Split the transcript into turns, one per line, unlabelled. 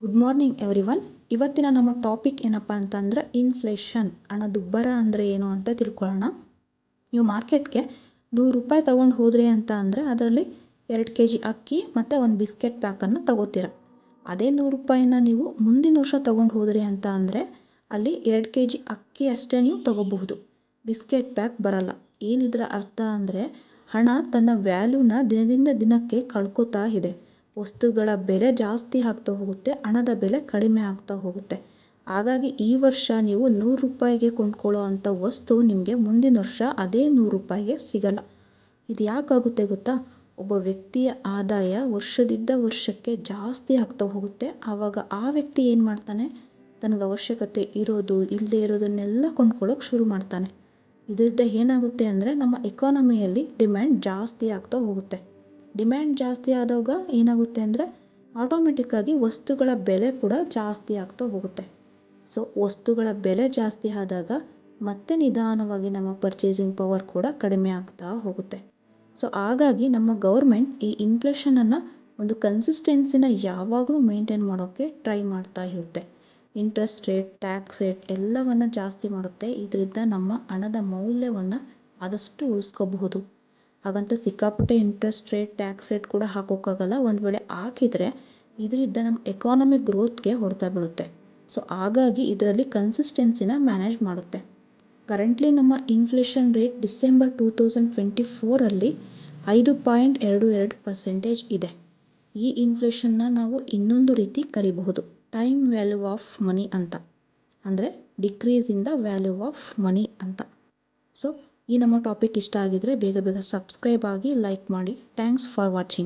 Good morning everyone. ಇವತ್ತಿನ ನಮ್ಮ topic ಏನಪ್ಪ ಅಂತಂದರೆ ಇನ್ಫ್ಲೇಷನ್, ಹಣದುಬ್ಬರ ಅಂದರೆ ಏನು ಅಂತ ತಿಳ್ಕೊಳ್ಳೋಣ. ನೀವು ಮಾರ್ಕೆಟ್ಗೆ ₹100 ತೊಗೊಂಡು ಹೋದ್ರಿ ಅಂತ ಅಂದರೆ ಅದರಲ್ಲಿ 2 kg ಅಕ್ಕಿ ಮತ್ತು ಒಂದು ಬಿಸ್ಕೆಟ್ ಪ್ಯಾಕನ್ನು ತಗೋತೀರ. ಅದೇ ₹100ನ ನೀವು ಮುಂದಿನ ವರ್ಷ ತೊಗೊಂಡು ಹೋದ್ರಿ ಅಂತ ಅಂದರೆ ಅಲ್ಲಿ 2 kg ಅಕ್ಕಿ ಅಷ್ಟೇ ನೀವು ತಗೋಬಹುದು, ಬಿಸ್ಕೆಟ್ ಪ್ಯಾಕ್ ಬರಲ್ಲ. ಏನಿದ್ರ ಅರ್ಥ ಅಂದರೆ ಹಣ ತನ್ನ ವ್ಯಾಲ್ಯೂನ ದಿನದಿಂದ ದಿನಕ್ಕೆ ಕಳ್ಕೊತಾ ಇದೆ. ವಸ್ತುಗಳ ಬೆಲೆ ಜಾಸ್ತಿ ಆಗ್ತಾ ಹೋಗುತ್ತೆ, ಹಣದ ಬೆಲೆ ಕಡಿಮೆ ಆಗ್ತಾ ಹೋಗುತ್ತೆ. ಹಾಗಾಗಿ ಈ ವರ್ಷ ನೀವು ₹100ಗೆ ಕೊಂಡ್ಕೊಳ್ಳೋ ಅಂಥ ವಸ್ತು ನಿಮಗೆ ಮುಂದಿನ ವರ್ಷ ಅದೇ ₹100ಗೆ ಸಿಗಲ್ಲ. ಇದು ಯಾಕಾಗುತ್ತೆ ಗೊತ್ತಾ? ಒಬ್ಬ ವ್ಯಕ್ತಿಯ ಆದಾಯ ವರ್ಷದಿಂದ ವರ್ಷಕ್ಕೆ ಜಾಸ್ತಿ ಆಗ್ತಾ ಹೋಗುತ್ತೆ. ಆವಾಗ ಆ ವ್ಯಕ್ತಿ ಏನು ಮಾಡ್ತಾನೆ, ತನಗೆ ಅವಶ್ಯಕತೆ ಇರೋದು ಇಲ್ಲದೆ ಇರೋದನ್ನೆಲ್ಲ ಕೊಂಡ್ಕೊಳ್ಳೋಕೆ ಶುರು ಮಾಡ್ತಾನೆ. ಇದರಿಂದ ಏನಾಗುತ್ತೆ ಅಂದರೆ ನಮ್ಮ ಎಕಾನಮಿಯಲ್ಲಿ ಡಿಮ್ಯಾಂಡ್ ಜಾಸ್ತಿ ಆಗ್ತಾ ಹೋಗುತ್ತೆ. ಡಿಮ್ಯಾಂಡ್ ಜಾಸ್ತಿ ಆದಾಗ ಏನಾಗುತ್ತೆ ಅಂದರೆ ಆಟೋಮೆಟಿಕ್ಕಾಗಿ ವಸ್ತುಗಳ ಬೆಲೆ ಕೂಡ ಜಾಸ್ತಿ ಆಗ್ತಾ ಹೋಗುತ್ತೆ. ಸೊ ವಸ್ತುಗಳ ಬೆಲೆ ಜಾಸ್ತಿ ಆದಾಗ ಮತ್ತೆ ನಿಧಾನವಾಗಿ ನಮ್ಮ ಪರ್ಚೇಸಿಂಗ್ ಪವರ್ ಕೂಡ ಕಡಿಮೆ ಆಗ್ತಾ ಹೋಗುತ್ತೆ. ಸೊ ಹಾಗಾಗಿ ನಮ್ಮ ಗೌರ್ಮೆಂಟ್ ಈ ಇನ್ಫ್ಲೇಷನನ್ನು ಒಂದು ಕನ್ಸಿಸ್ಟೆನ್ಸಿನ ಯಾವಾಗಲೂ ಮೇಂಟೈನ್ ಮಾಡೋಕ್ಕೆ ಟ್ರೈ ಮಾಡ್ತಾ ಇರುತ್ತೆ. ಇಂಟ್ರೆಸ್ಟ್ ರೇಟ್, ಟ್ಯಾಕ್ಸ್ ರೇಟ್ ಎಲ್ಲವನ್ನು ಜಾಸ್ತಿ ಮಾಡುತ್ತೆ. ಇದರಿಂದ ನಮ್ಮ ಹಣದ ಮೌಲ್ಯವನ್ನು ಆದಷ್ಟು ಉಳಿಸ್ಕೋಬಹುದು. ಹಾಗಂತ ಸಿಕ್ಕಾಪಟ್ಟೆ ಇಂಟ್ರೆಸ್ಟ್ ರೇಟ್, ಟ್ಯಾಕ್ಸ್ ರೇಟ್ ಕೂಡ ಹಾಕೋಕ್ಕಾಗಲ್ಲ. ಒಂದು ವೇಳೆ ಹಾಕಿದರೆ ಇದರಿಂದ ನಮ್ಮ ಎಕಾನಮಿಕ್ ಗ್ರೋತ್ಗೆ ಹೊಡೆತ ಬೀಳುತ್ತೆ. ಸೊ ಹಾಗಾಗಿ ಇದರಲ್ಲಿ ಕನ್ಸಿಸ್ಟೆನ್ಸಿನ ಮ್ಯಾನೇಜ್ ಮಾಡುತ್ತೆ. ಕರೆಂಟ್ಲಿ ನಮ್ಮ ಇನ್ಫ್ಲೇಷನ್ ರೇಟ್ ಡಿಸೆಂಬರ್ 2024 5.22% ಇದೆ. ಈ ಇನ್ಫ್ಲೇಷನ್ನ ನಾವು ಇನ್ನೊಂದು ರೀತಿ ಕರಿಬಹುದು, ಟೈಮ್ ವ್ಯಾಲ್ಯೂ ಆಫ್ ಮನಿ ಅಂತ, ಅಂದರೆ decrease in the value of money ಅಂತ. ಸೊ ಈ ನಮ್ಮ ಟಾಪಿಕ್ ಇಷ್ಟ ಆಗಿದ್ರೆ ಬೇಗ ಬೇಗ ಸಬ್ಸ್ಕ್ರೈಬ್ ಆಗಿ, ಲೈಕ್ ಮಾಡಿ. Thanks for watching.